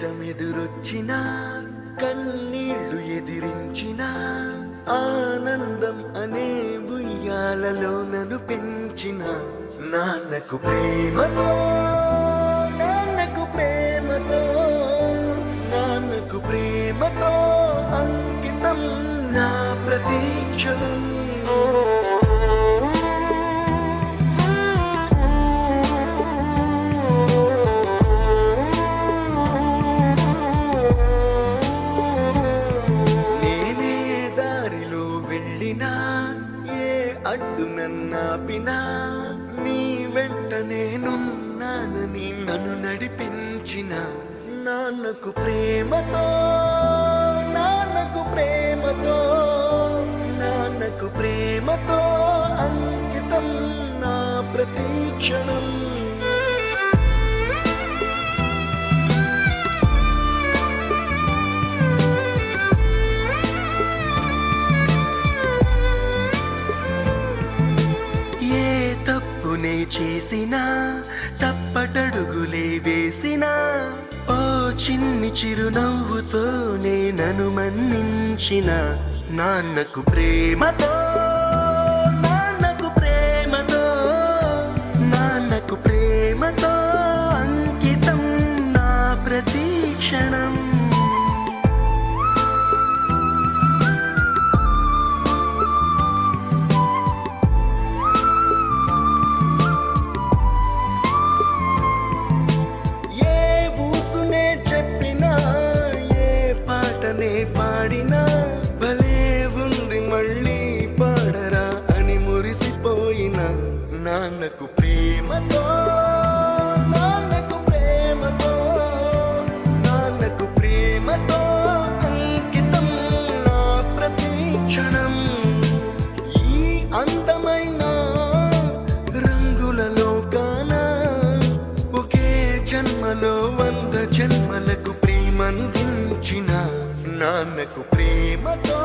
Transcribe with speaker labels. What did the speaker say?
Speaker 1: కష్టమెదురొచ్చినా కన్నీళ్లు ఎదిరించిన ఆనందం అనే ఉయ్యాలలో నన్ను పెంచిన నాన్నకు ప్రేమతో నాన్నకు ప్రేమతో నాన్నకు ప్రేమతో అంకితం నా ప్రతీక్షణం. అడ్డు నన్నాపినా నీ వెంట నేనున్నానని నన్ను నడిపించిన నాన్నకు ప్రేమతో నాన్నకు ప్రేమతో నాన్నకు ప్రేమతో అంకితం నా ప్రతీక్షణం. తప్పునే చేసినా తప్పటడుగులే వేసినా ఓ చిన్ని చిరునవ్వుతోనే నన్ను మన్నించిన నాన్నకు ప్రేమతో నాన్నకు ప్రేమతో నాన్నకు ప్రేమతో అంకితం నా ప్రతీక్షణం. పాడినా భలే ఉంది మళ్ళీ పాడరా అని మురిసిపోయిన నాన్నకు ప్రేమతో నాన్నకు ప్రేమతో నాన్నకు ప్రేమతో అంకితం నా ప్రతీక్షణం. ఈ అందమైన రంగుల లోకాన ఒకే జన్మలో 100 జన్మలకు ప్రేమందించిన నాన్నకు ప్రేమతో